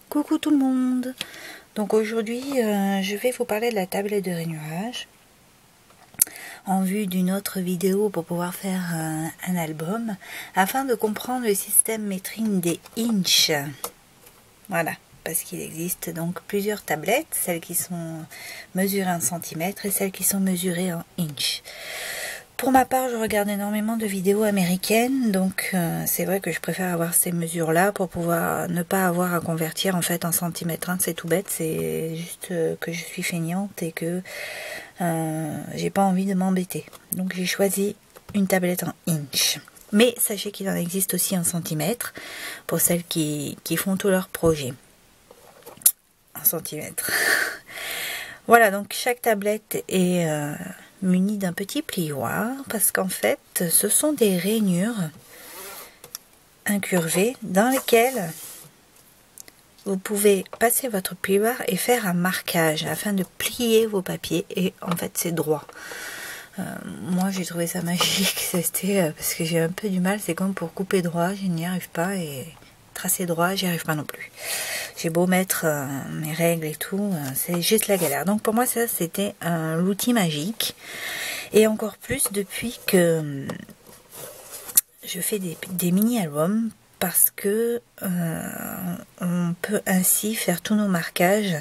Coucou tout le monde. Donc aujourd'hui je vais vous parler de la tablette de rainurage en vue d'une autre vidéo pour pouvoir faire un album afin de comprendre le système métrique des inches. Voilà, parce qu'il existe donc plusieurs tablettes, celles qui sont mesurées en centimètres et celles qui sont mesurées en inches. Pour ma part, je regarde énormément de vidéos américaines, donc c'est vrai que je préfère avoir ces mesures-là pour pouvoir ne pas avoir à convertir en fait en centimètres. C'est tout bête, c'est juste que je suis feignante et que j'ai pas envie de m'embêter. Donc j'ai choisi une tablette en inch. Mais sachez qu'il en existe aussi en centimètres pour celles qui font tous leurs projets. En centimètres. Voilà, donc chaque tablette est munie d'un petit plioir parce qu'en fait ce sont des rainures incurvées dans lesquelles vous pouvez passer votre plioir et faire un marquage afin de plier vos papiers, et en fait c'est droit. Moi j'ai trouvé ça magique, c'était parce que j'ai un peu du mal, c'est comme pour couper droit, je n'y arrive pas, et tracer droit j'y arrive pas non plus. J'ai beau mettre mes règles et tout, c'est juste la galère. Donc pour moi ça c'était l'outil magique, et encore plus depuis que je fais des mini-albums, parce que on peut ainsi faire tous nos marquages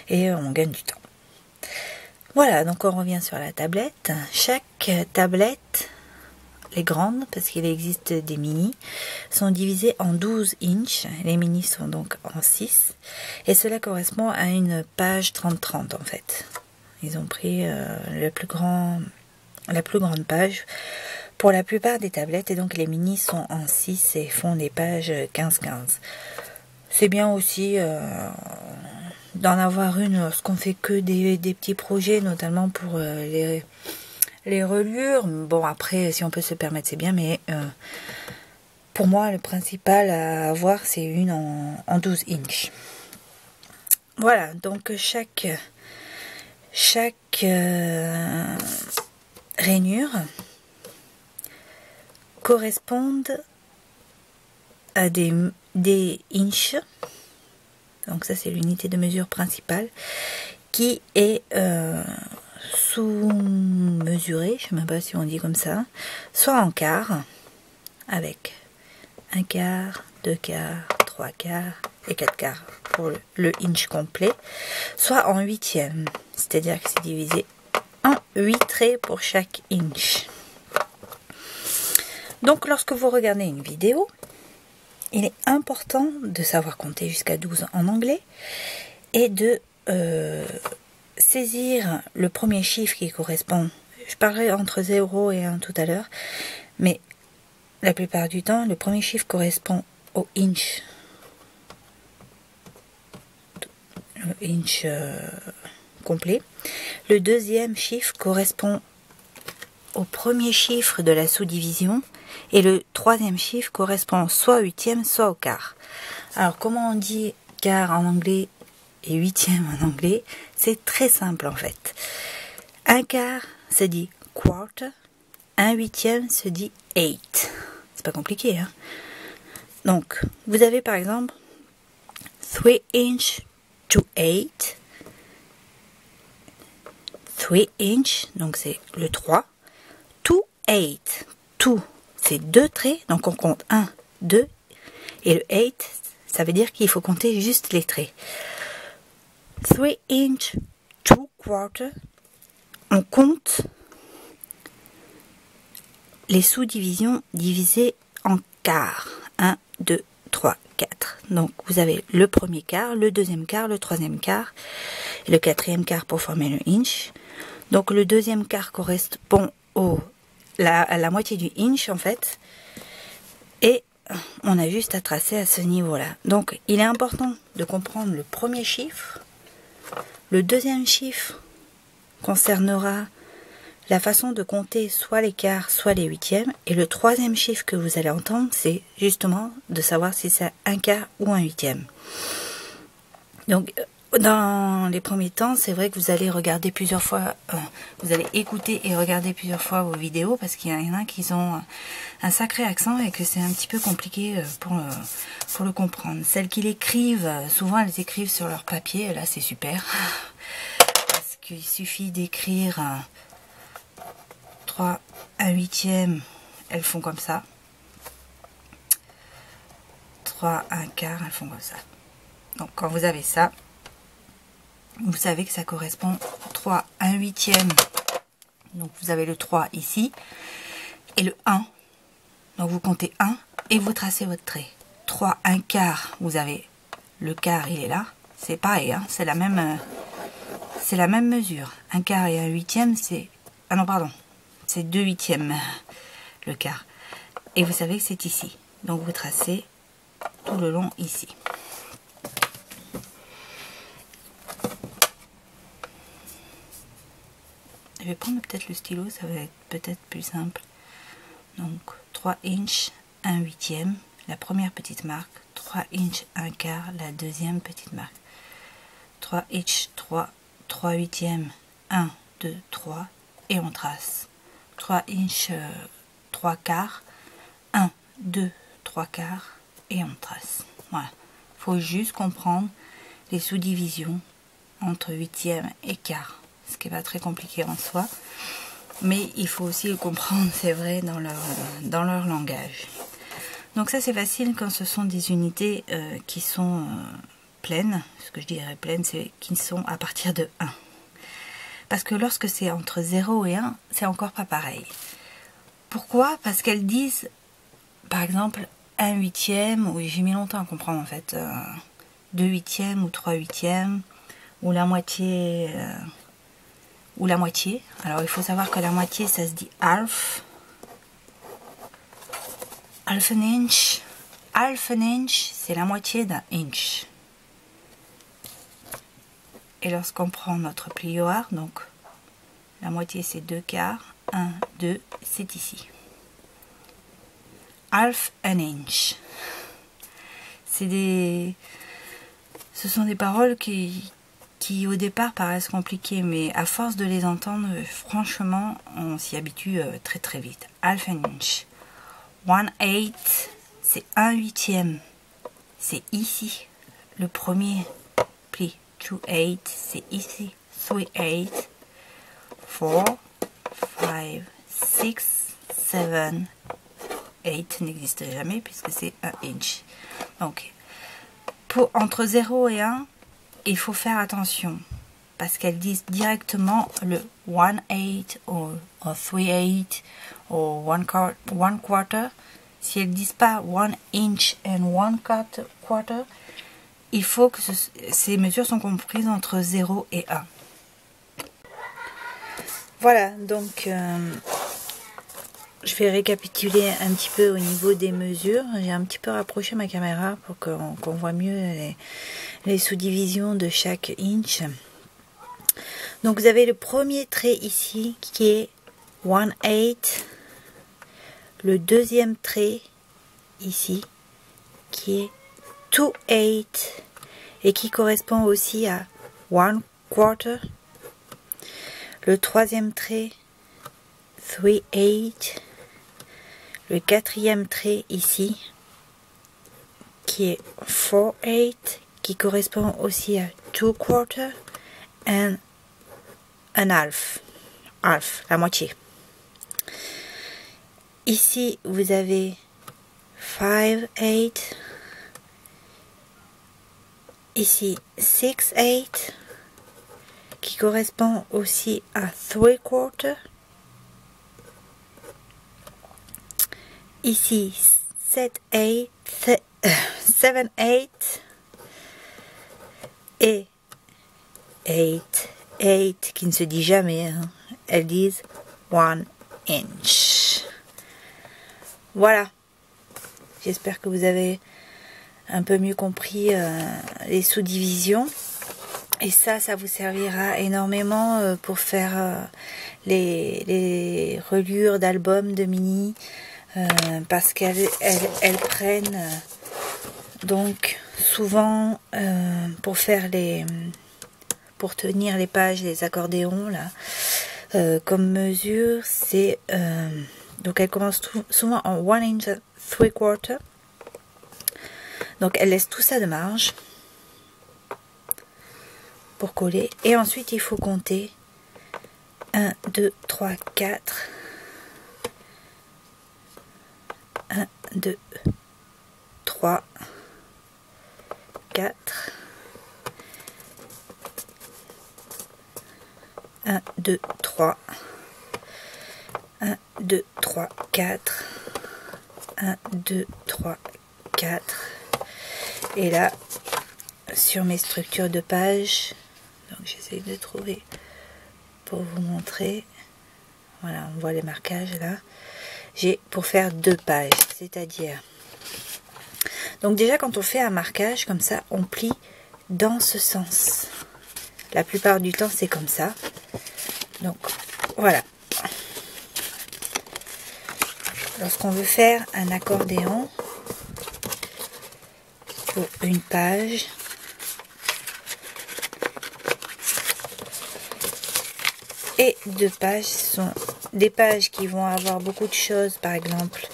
et on gagne du temps. Voilà, donc on revient sur la tablette. Chaque tablette, les grandes, parce qu'il existe des mini, sont divisées en 12 inches. Les mini sont donc en 6. Et cela correspond à une page 30-30 en fait. Ils ont pris la plus grande page pour la plupart des tablettes. Et donc les mini sont en 6 et font des pages 15-15. C'est bien aussi d'en avoir une lorsqu'on fait que des petits projets, notamment pour les reliures. Bon, après, si on peut se permettre, c'est bien, mais pour moi, le principal à avoir, c'est une en 12 inches. Voilà, donc chaque rainure correspond à des inches. Donc ça c'est l'unité de mesure principale qui est sous-mesurée, je ne sais même pas si on dit comme ça, soit en quart, avec 1 quart, 2 quarts, 3 quarts et 4 quarts pour le inch complet, soit en huitième, c'est-à-dire que c'est divisé en 8 traits pour chaque inch. Donc lorsque vous regardez une vidéo, il est important de savoir compter jusqu'à 12 en anglais et de saisir le premier chiffre qui correspond. Je parlerai entre 0 et 1 tout à l'heure, mais la plupart du temps, le premier chiffre correspond au inch. Le inch complet. Le deuxième chiffre correspond au premier chiffre de la sous-division. Et le troisième chiffre correspond soit au huitième, soit au quart. Alors, comment on dit quart en anglais et huitième en anglais? C'est très simple en fait. Un quart se dit quarter, un huitième se dit eight. C'est pas compliqué, hein? Donc, vous avez par exemple 3 inch to 8. 3 inch, donc c'est le 3. To 8. To, c'est 2 traits, donc on compte 1, 2, et le 8, ça veut dire qu'il faut compter juste les traits. 3 inch, 2 quarter, on compte les sous-divisions divisées en quarts. 1, 2, 3, 4. Donc vous avez le premier quart, le deuxième quart, le troisième quart, et le quatrième quart pour former le inch. Donc le deuxième quart correspond à la moitié du inch en fait, et on a juste à tracer à ce niveau là. Donc il est important de comprendre le premier chiffre. Le deuxième chiffre concernera la façon de compter soit les quarts soit les huitièmes, et le troisième chiffre que vous allez entendre, c'est justement de savoir si c'est un quart ou un huitième. Donc Dans les premiers temps, c'est vrai que vous allez regarder plusieurs fois, vous allez écouter et regarder plusieurs fois vos vidéos parce qu'il y en a qui ont un sacré accent et que c'est un petit peu compliqué pour le comprendre. Celles qui l'écrivent, souvent elles écrivent sur leur papier, et là c'est super. Parce qu'il suffit d'écrire 3 1/8, elles font comme ça. 3 1/4, elles font comme ça. Donc quand vous avez ça, vous savez que ça correspond 3 1/8. Donc vous avez le 3 ici et le 1. Donc vous comptez 1 et vous tracez votre trait. 3 1/4, vous avez le quart, il est là. C'est pareil, hein, c'est la même mesure. 1/4 et 1/8, c'est... Ah non, pardon. C'est 2/8 le quart. Et vous savez que c'est ici. Donc vous tracez tout le long ici. Je vais prendre peut-être le stylo, ça va être peut-être plus simple. Donc 3 inches, 1/8, la première petite marque. 3 inches, 1/4, la deuxième petite marque. 3 inches, 3/8, 1, 2, 3, et on trace. 3 inches, 3/4, 1, 2, 3/4, et on trace. Voilà. Il faut juste comprendre les sous-divisions entre 8e et quart. Ce qui n'est pas très compliqué en soi, mais il faut aussi le comprendre, c'est vrai, dans leur langage. Donc ça c'est facile quand ce sont des unités qui sont pleines. Ce que je dirais pleines, c'est qui sont à partir de 1. Parce que lorsque c'est entre 0 et 1, c'est encore pas pareil. Pourquoi? Parce qu'elles disent, par exemple, 1/8, ou j'ai mis longtemps à comprendre en fait, 2/8 ou 3/8, ou la moitié... ou la moitié. Alors il faut savoir que la moitié ça se dit half. Half an inch. Half an inch, c'est la moitié d'un inch. Et lorsqu'on prend notre plioir, donc la moitié c'est 2/4. 1, 2, c'est ici. Half an inch. Ce sont des paroles qui au départ paraissent compliquées, mais à force de les entendre, franchement, on s'y habitue très très vite. Half an inch. 1/8, c'est 1/8. C'est ici, le premier pli. 2/8, c'est ici. 3/8, 4, 5, 6, 7, 8 n'existe jamais puisque c'est 1 inch. Donc, entre 0 et 1, il faut faire attention parce qu'elles disent directement le 1/8 ou 3/8 ou 1/4. Si elles ne disent pas 1 inch and 1/4, il faut que ces mesures sont comprises entre 0 et 1. Voilà, donc je vais récapituler un petit peu au niveau des mesures. J'ai un petit peu rapproché ma caméra pour qu'on voit mieux les sous-divisions de chaque inch. Donc vous avez le premier trait ici qui est 1/8. Le deuxième trait ici qui est 2/8 et qui correspond aussi à 1/4. Le troisième trait 3/8. Le quatrième trait ici qui est 4/8 qui correspond aussi à 2/4 and an half, la moitié. Ici vous avez 5/8, ici 6/8 qui correspond aussi à 3/4. Ici 7/8 et 8 qui ne se dit jamais, hein. Elles disent 1 inch. Voilà, j'espère que vous avez un peu mieux compris les sous-divisions. Et ça vous servira énormément pour faire les reliures d'albums de mini, parce qu'elles prennent donc souvent pour faire pour tenir les pages, les accordéons là. Comme mesure, c'est donc elle commence souvent en 1 inch 3/4. Donc elle laisse tout ça de marge pour coller. Et ensuite il faut compter 1, 2, 3, 4. 1, 2, 3, 4. 1, 2, 3. 1, 2, 3, 4. 1, 2, 3, 4. Et là, sur mes structures de pages, donc j'essaie de trouver pour vous montrer. Voilà, on voit les marquages là. J'ai pour faire 2 pages, c'est-à-dire, donc déjà quand on fait un marquage comme ça, on plie dans ce sens. La plupart du temps c'est comme ça. Donc voilà. Lorsqu'on veut faire un accordéon pour une page, et 2 pages sont des pages qui vont avoir beaucoup de choses, par exemple,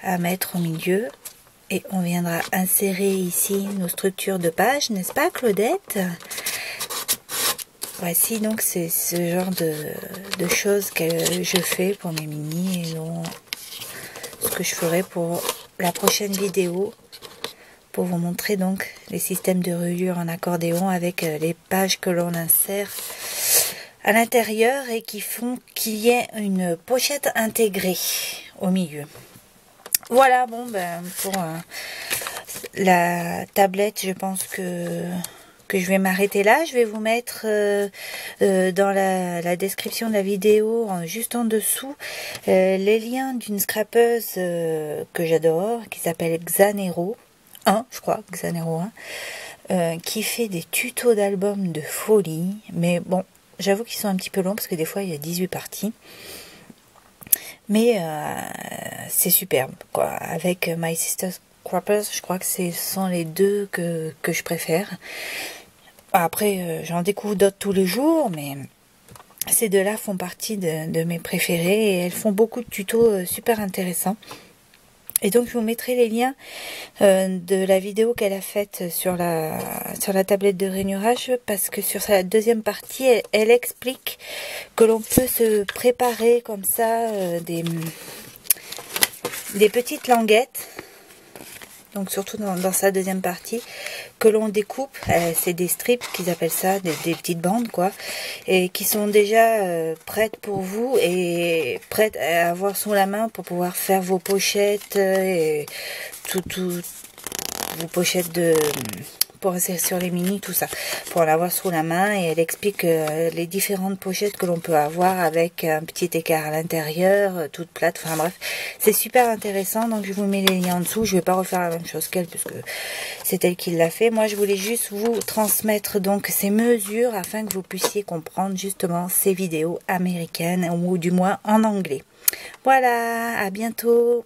à mettre au milieu. Et on viendra insérer ici nos structures de pages, n'est-ce pas Claudette? Voici donc c'est ce genre de choses que je fais pour mes mini et donc ce que je ferai pour la prochaine vidéo pour vous montrer donc les systèmes de reliure en accordéon avec les pages que l'on insère à l'intérieur et qui font qu'il y ait une pochette intégrée au milieu. Voilà, bon ben pour la tablette, je pense que je vais m'arrêter là. Je vais vous mettre dans la description de la vidéo, juste en dessous, les liens d'une scrapeuse que j'adore, qui s'appelle Xanero 1, je crois, Xanero 1, qui fait des tutos d'albums de folie. Mais bon, j'avoue qu'ils sont un petit peu longs parce que des fois il y a 18 parties. Mais c'est superbe, quoi. Avec My Sister's Scrappers, je crois que ce sont les deux que je préfère. Après, j'en découvre d'autres tous les jours, mais ces deux-là font partie de mes préférés et elles font beaucoup de tutos super intéressants. Et donc, je vous mettrai les liens de la vidéo qu'elle a faite sur la tablette de rainurage, parce que sur sa deuxième partie, elle explique que l'on peut se préparer comme ça des petites languettes. Donc surtout dans sa deuxième partie, que l'on découpe, c'est des strips qu'ils appellent ça, des petites bandes quoi, et qui sont déjà prêtes pour vous et prêtes à avoir sous la main pour pouvoir faire vos pochettes et vos pochettes pour insérer sur les mini, tout ça, pour l'avoir sous la main. Et elle explique les différentes pochettes que l'on peut avoir avec un petit écart à l'intérieur, toute plate, enfin bref, c'est super intéressant. Donc je vous mets les liens en dessous. Je vais pas refaire la même chose qu'elle puisque c'est elle qui l'a fait. Moi je voulais juste vous transmettre donc ces mesures afin que vous puissiez comprendre justement ces vidéos américaines ou du moins en anglais. Voilà, à bientôt.